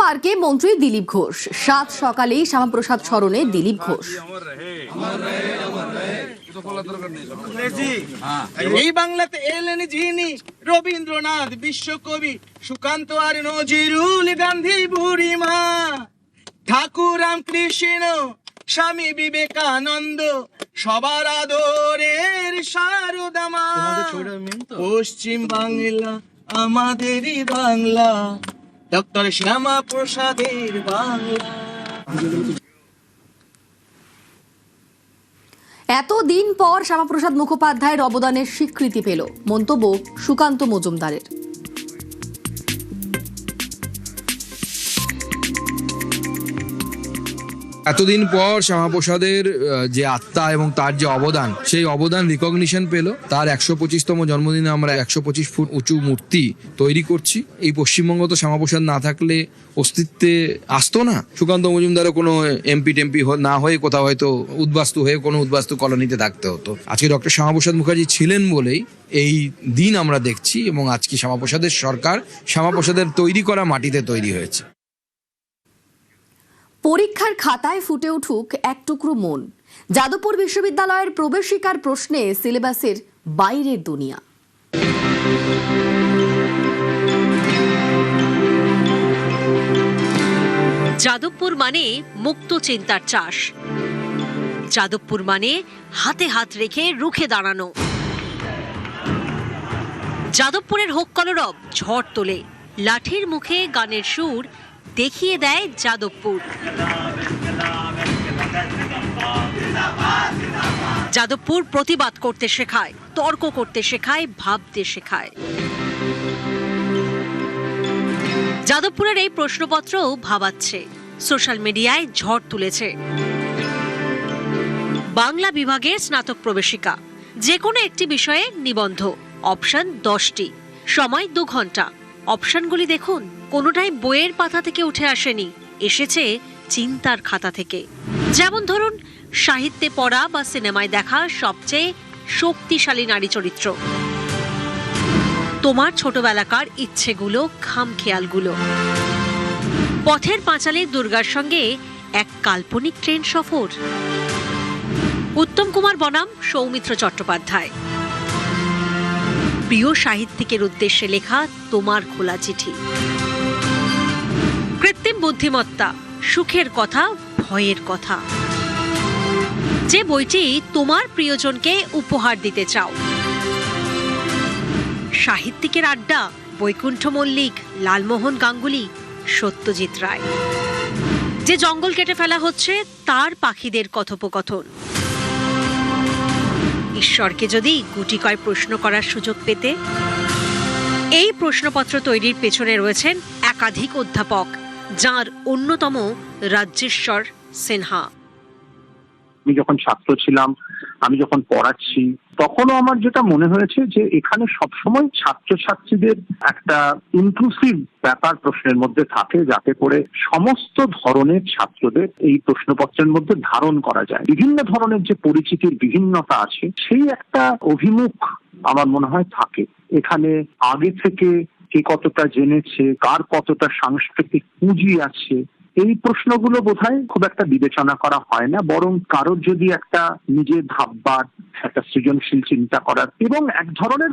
পার্কে মন্ত্রী দিলীপ ঘোষ। সাত সকালেই শ্যামাপ্রসাদ স্মরণে দিলীপ ঘোষ। এই বাংলাতে এলেন যিনি রবীন্দ্রনাথ বিশ্বকবি, সুকান্ত আর নজরুল, গান্ধী বুড়িমা, ঠাকুর রামকৃষ্ণ, স্বামী বিবেকানন্দ, সবার আদরের শারদা মা। পশ্চিম বাংলা আমাদেরই বাংলা, ডক্টর শ্যামা প্রসাদের বাংলা। এতদিন পর শ্যামাপ্রসাদ মুখোপাধ্যায়ের অবদানের স্বীকৃতি পেল, মন্তব্য সুকান্ত মজুমদারের। এতদিন পর শ্যামাপ্রসাদের যে আত্মা এবং তার যে অবদান, সেই অবদান রিকগনিশন পেল। তার 125তম জন্মদিনে আমরা 125 ফুট উঁচু মূর্তি তৈরি করছি। এই পশ্চিমবঙ্গ তো শ্যামাপ্রসাদ না থাকলে অস্তিত্বে আসতো না। সুকান্ত মজুমদারও কোনো এমপি টেমপি না হয়ে কোথাও হয়তো উদ্বাস্তু হয়ে কোনো উদ্বাস্তু কলোনিতে থাকতে হতো। আজকে ডক্টর শ্যামাপ্রসাদ মুখার্জি ছিলেন বলেই এই দিন আমরা দেখছি, এবং আজকে শ্যামাপ্রসাদের সরকার শ্যামাপ্রসাদের তৈরি করা মাটিতে তৈরি হয়েছে। পরীক্ষার খাতায় ফুটে উঠুক এক টুকরো মন। যাদবপুর বিশ্ববিদ্যালয়ের প্রবেশিকার প্রশ্নে সিলেবাসের বাইরের দুনিয়া। যাদবপুর মানে মুক্ত চিন্তার চাষ। যাদবপুর মানে হাতে হাত রেখে রুখে দাঁড়ানো। যাদবপুরের হোক কলরব ঝড় তোলে, লাঠির মুখে গানের সুর দেখিয়ে দেয় যাদবপুর। যাদবপুর প্রতিবাদ করতে শেখায়, তর্ক করতে শেখায়, ভাবতে শেখায়। যাদবপুরের এই প্রশ্নপত্র ভাবাচ্ছে, সোশ্যাল মিডিয়ায় ঝড় তুলেছে। বাংলা বিভাগের স্নাতক প্রবেশিকা, যে কোনো একটি বিষয়ে নিবন্ধ, অপশন 10টি, সময় 2 ঘন্টা। অপশনগুলি দেখুন, কোনোটাই বইয়ের পাতা থেকে উঠে আসেনি, এসেছে চিন্তার খাতা থেকে। যেমন ধরুন, সাহিত্যে পড়া বা সিনেমায় দেখা সবচেয়ে শক্তিশালী নারী চরিত্র, তোমার ছোটবেলাকার ইচ্ছেগুলো, খামখেয়ালগুলো, পথের পাঁচালী দুর্গার সঙ্গে এক কাল্পনিক ট্রেন সফর, উত্তম কুমার বনাম সৌমিত্র চট্টোপাধ্যায়, প্রিয় সাহিত্যিকের উদ্দেশ্যে লেখা তোমার খোলা চিঠি, কৃত্রিম বুদ্ধিমত্তা, সুখের কথা, ভয়ের কথা, যে বইটি তোমার প্রিয়জনকে উপহার দিতে চাও, সাহিত্যিকের আড্ডা, বৈকুণ্ঠ মল্লিক, লালমোহন গাঙ্গুলি, সত্যজিৎ রায়, যে জঙ্গল কেটে ফেলা হচ্ছে তার পাখিদের কথোপকথন। ঈশ্বরকে যদি গুটি কয় প্রশ্ন করার সুযোগ পেতে। এই প্রশ্নপত্র তৈরির পেছনে রয়েছেন একাধিক অধ্যাপক, যার অন্যতম রাজ্যেশ্বর সিনহা। আমি যখন ছাত্র ছিলাম, আমি যখন পড়াচ্ছি, তখনও আমার যেটা মনে হয়েছে যে এখানে সবসময় ছাত্রছাত্রীদের একটা ইনক্লুসিভ ব্যাপার প্রশ্নের মধ্যে থাকে, যাতে করে সমস্ত ধরনের ছাত্রদের এই প্রশ্নপত্রের মধ্যে ধারণ করা যায়। বিভিন্ন ধরনের যে পরিচিতির বিভিন্নতা আছে, সেই একটা অভিমুখ আমার মনে হয় থাকে এখানে। আগে থেকে কে কতটা জেনেছে, কার কতটা সাংস্কৃতিক পুঁজি আছে, এই প্রশ্নগুলো বোধহয় খুব একটা বিবেচনা করা হয় না। বরং কারোর যদি একটা নিজের ভাববার, একটা সৃজনশীল চিন্তা করার এবং এক ধরনের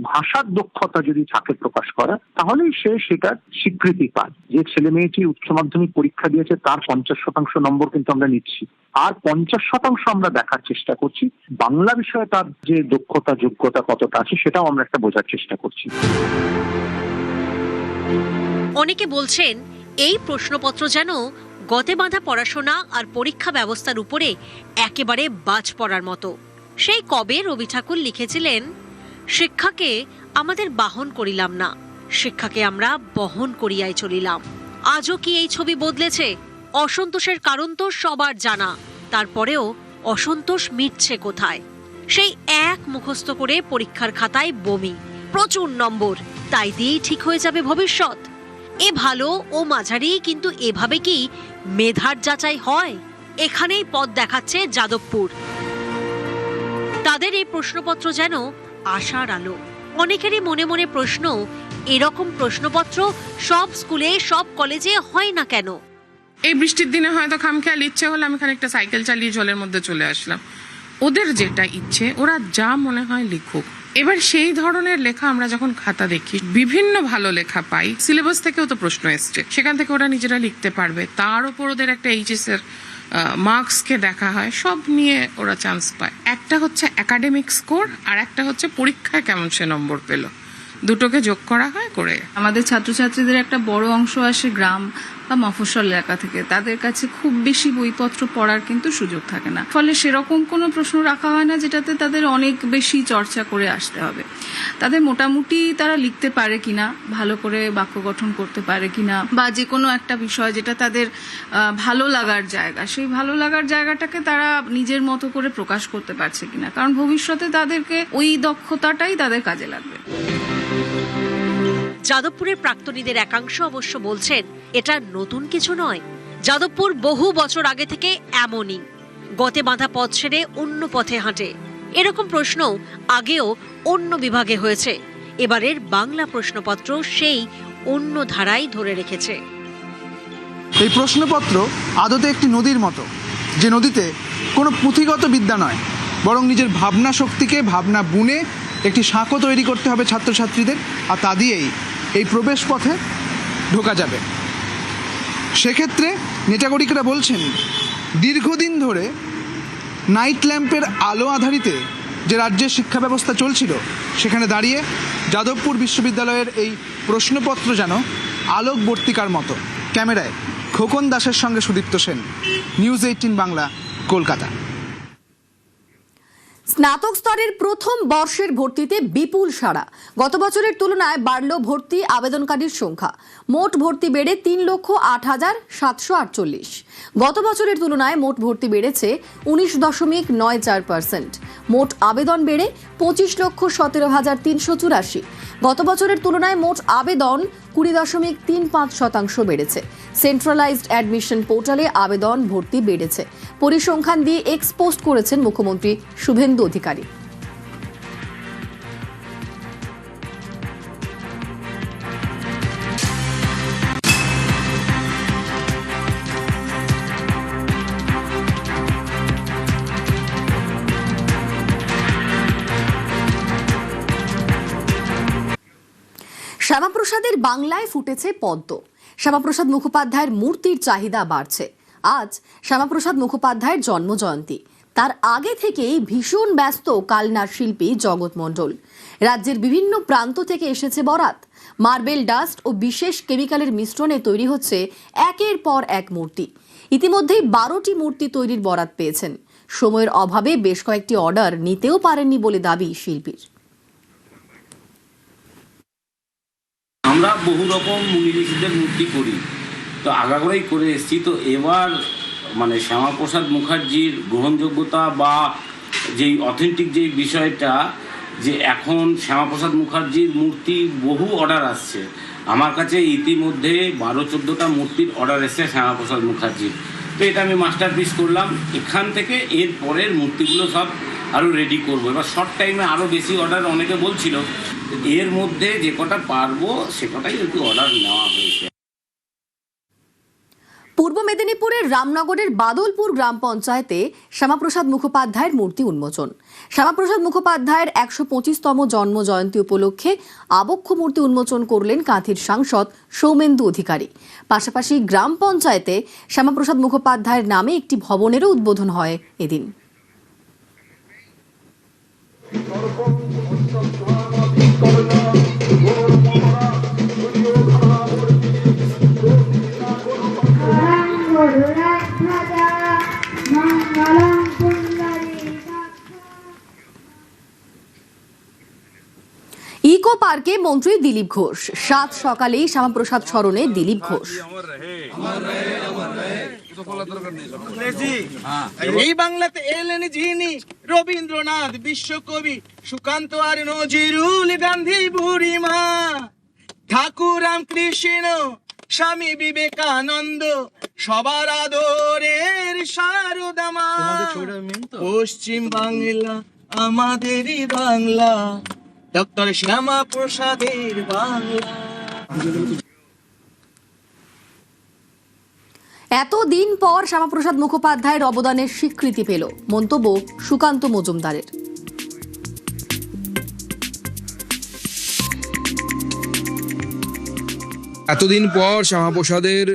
ভাষার দক্ষতা যদি থাকে প্রকাশ করা, তাহলেই সে সেটার স্বীকৃতি পায়। যে ছেলে মেয়েটি উচ্চ মাধ্যমিক পরীক্ষা দিয়েছে, তার 50% নম্বর কিন্তু আমরা নিচ্ছি, আর 50% আমরা দেখার চেষ্টা করছি বাংলা বিষয়ে তার যে দক্ষতা, যোগ্যতা কতটা আছে, সেটাও আমরা একটা বোঝার চেষ্টা করছি। অনেকে বলছেন এই প্রশ্নপত্র যেন গতে বাঁধা পড়াশোনা আর পরীক্ষা ব্যবস্থার উপরে একেবারে বাজ পড়ার মতো। সেই কবে রবি ঠাকুর লিখেছিলেন, শিক্ষাকে আমাদের বাহন করিলাম না, শিক্ষাকে আমরা বহন করিয়াই চলিলাম। আজও কি এই ছবি বদলেছে? অসন্তোষের কারণ তো সবার জানা, তারপরেও অসন্তোষ মিটছে কোথায়? সেই এক মুখস্থ করে পরীক্ষার খাতায় বমি, প্রচুর নম্বর, তাই দিয়েই ঠিক হয়ে যাবে ভবিষ্যৎ। এ ভালো ও মাঝারি, কিন্তু এভাবে কি মেধার যাচাই হয়? এখানেই পথ দেখাচ্ছে যাদবপুর। তাদের এই প্রশ্নপত্র যেন আশার আলো। অনেকেরই মনে মনে প্রশ্ন, এরকম প্রশ্নপত্র সব স্কুলে সব কলেজে হয় না কেন? এই বৃষ্টির দিনে হয়তো খামখেয়াল ইচ্ছে হলে আমি খানিকটা সাইকেল চালিয়ে জলের মধ্যে চলে আসলাম। ওদের যেটা ইচ্ছে ওরা যা মনে হয় লিখুক। এবার সেই ধরনের লেখা আমরা যখন খাতা দেখি, বিভিন্ন ভালো লেখা পাই, সিলেবাস থেকেও তো প্রশ্ন এসছে, সেখান থেকে ওরা নিজেরা লিখতে পারবে। তার উপর ওদের একটা এইচএস এর মার্কসকে দেখা হয়, সব নিয়ে ওরা চান্স পায়। একটা হচ্ছে একাডেমিক স্কোর আর একটা হচ্ছে পরীক্ষায় কেমন সে নম্বর পেল, দুটোকে যোগ করা হয় করে। আমাদের ছাত্রছাত্রীদের একটা বড় অংশ আসে গ্রাম বা মফস্বল এলাকা থেকে, তাদের কাছে খুব বেশি বইপত্র পড়ার কিন্তু সুযোগ থাকে না, ফলে সেরকম কোনো প্রশ্ন রাখা হয় না যেটাতে তাদের অনেক বেশি চর্চা করে আসতে হবে। তাদের মোটামুটি তারা লিখতে পারে কিনা, ভালো করে বাক্য গঠন করতে পারে কিনা, বা যে কোনো একটা বিষয় যেটা তাদের ভালো লাগার জায়গা, সেই ভালো লাগার জায়গাটাকে তারা নিজের মতো করে প্রকাশ করতে পারছে কিনা, কারণ ভবিষ্যতে তাদেরকে ওই দক্ষতাটাই তাদের কাজে লাগবে। যাদবপুরের প্রাক্তনীদের একাংশ অবশ্য বলছেন এটা নতুন কিছু নয়। যাদবপুর বহু বছর আগে থেকে এমনই, গতে বাঁধা পথ ছেড়ে অন্য পথে হাঁটে। এরকম প্রশ্ন আগেও অন্য বিভাগে হয়েছে। এবারের বাংলা প্রশ্নপত্র সেই অন্য ধারাই ধরে রেখেছে। এই প্রশ্নপত্র আদতে একটি নদীর মতো, যে নদীতে কোনো পুঁথিগত বিদ্যা নয়, বরং নিজের ভাবনা শক্তিকে ভাবনা বুনে একটি সাঁকো তৈরি করতে হবে ছাত্রছাত্রীদের, আর তা দিয়েই এই প্রবেশ পথে ঢোকা যাবে। সেক্ষেত্রে নেটাগরিকরা বলছেন, দীর্ঘদিন ধরে নাইট ল্যাম্পের আলো আধারিতে যে রাজ্যের শিক্ষা ব্যবস্থা চলছিল, সেখানে দাঁড়িয়ে যাদবপুর বিশ্ববিদ্যালয়ের এই প্রশ্নপত্র যেন আলোকবর্তিকার মতো। ক্যামেরায় খোকন দাসের সঙ্গে সুদীপ্ত সেন, নিউজ 18 বাংলা, কলকাতা। স্নাতক স্তরের প্রথম বর্ষের ভর্তিতে বিপুল সাড়া। গত বছরের তুলনায় বাড়ল ভর্তি আবেদনকারীর সংখ্যা। মোট ভর্তি বেড়ে 3,08,748। গত বছরের তুলনায় মোট ভর্তি বেড়েছে 19.94%। মোট আবেদন বেড়ে 25,17,384। গত বছরের তুলনায় মোট আবেদন 20.35% বেড়েছে। সেন্ট্রালাইজড অ্যাডমিশন পোর্টালে আবেদন ভর্তি বেড়েছে। পরিসংখ্যান দিয়ে এক্সপোস্ট করেছেন মুখ্যমন্ত্রী শুভেন্দু অধিকারী। শ্যামাপ্রসাদের বাংলায় ফুটেছে পদ্ম। শ্যামাপ্রসাদ মুখোপাধ্যায়ের মূর্তির চাহিদা বাড়ছে। আজ শ্যামাপ্রসাদ মুখোপাধ্যায়ের জন্মজয়ন্তী। তার আগে থেকেই ভীষণ ব্যস্ত কালনার শিল্পী জগৎ মণ্ডল। রাজ্যের বিভিন্ন প্রান্ত থেকে এসেছে বরাত। মার্বেল ডাস্ট ও বিশেষ কেমিক্যালের মিশ্রণে তৈরি হচ্ছে একের পর এক মূর্তি। ইতিমধ্যেই 12টি মূর্তি তৈরির বরাত পেয়েছেন। সময়ের অভাবে বেশ কয়েকটি অর্ডার নিতেও পারেননি বলে দাবি শিল্পীর। আমরা বহু রকম মুনি ঋষিদের মূর্তি করি, তো আগাগোড়াই করে এসেছি। তো এবার মানে শ্যামাপ্রসাদ মুখার্জির গ্রহণযোগ্যতা বা যেই অথেন্টিক যেই বিষয়টা, যে এখন শ্যামাপ্রসাদ মুখার্জির মূর্তি বহু অর্ডার আসছে। আমার কাছে ইতিমধ্যে 12-14টা মূর্তির অর্ডার এসছে শ্যামাপ্রসাদ মুখার্জির। তো এটা আমি মাস্টারপিস করলাম। এখান থেকে এর পরের মূর্তিগুলো সব আরও রেডি করবো। এবার শর্ট টাইমে আরও বেশি অর্ডার অনেকে বলছিল, এর মধ্যে যে কটা পারবো সে কটাই একটু অর্ডার নেওয়া হয়েছে। পূর্ব মেদিনীপুরের রামনগরের বাদলপুর গ্রাম পঞ্চায়েতে শ্যামাপ্রসাদ মুখোপাধ্যায়ের মূর্তি উন্মোচন। শ্যামাপ্রসাদ মুখোপাধ্যায়ের 125তম জন্ম জয়ন্তী উপলক্ষে আবক্ষ মূর্তি উন্মোচন করলেন কাঁথির সাংসদ সৌমেন্দু অধিকারী। পাশাপাশি গ্রাম পঞ্চায়েতে শ্যামাপ্রসাদ মুখোপাধ্যায়ের নামে একটি ভবনেরও উদ্বোধন হয় এদিন। ইকো পার্কে মন্ত্রী দিলীপ ঘোষ। সাত সকালেই শ্যামাপ্রসাদ স্মরণে দিলীপ ঘোষ। এই বাংলাতে এলেন যিনি রবীন্দ্রনাথ বিশ্বকবি, সুকান্ত আর নজরুল, গান্ধী বুড়িমা, ঠাকুর রামকৃষ্ণ, স্বামী বিবেকানন্দ, সবার আদরের শারদা মা। পশ্চিম বাংলা আমাদেরই বাংলা, ডক্টর শ্যামা প্রসাদের বাংলা। এতদিন পর শ্যামাপ্রসাদ মুখোপাধ্যায়ের অবদানের স্বীকৃতি পেল, মন্তব্য সুকান্ত মজুমদারের। এতদিন পর শ্যামাপ্রসাদের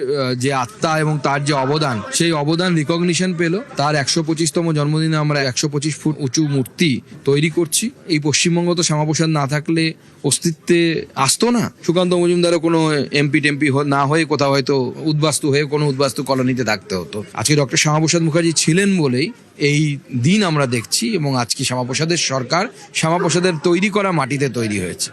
যে আত্মা এবং তার যে অবদান, সেই অবদান রিকগনিশন পেল। তার 125তম জন্মদিনে আমরা 125 ফুট উঁচু মূর্তি তৈরি করছি। এই পশ্চিমবঙ্গ তো শ্যামাপ্রসাদ না থাকলে অস্তিত্বে আসতো না। সুকান্ত মজুমদারও কোনো এমপি টেমপি না হয়ে কোথাও হয়তো উদ্বাস্তু হয়ে কোনো উদ্বাস্তু কলোনিতে থাকতে হতো। আজকে ডক্টর শ্যামাপ্রসাদ মুখার্জি ছিলেন বলেই এই দিন আমরা দেখছি, এবং আজকে শ্যামাপ্রসাদের সরকার শ্যামাপ্রসাদের তৈরি করা মাটিতে তৈরি হয়েছে।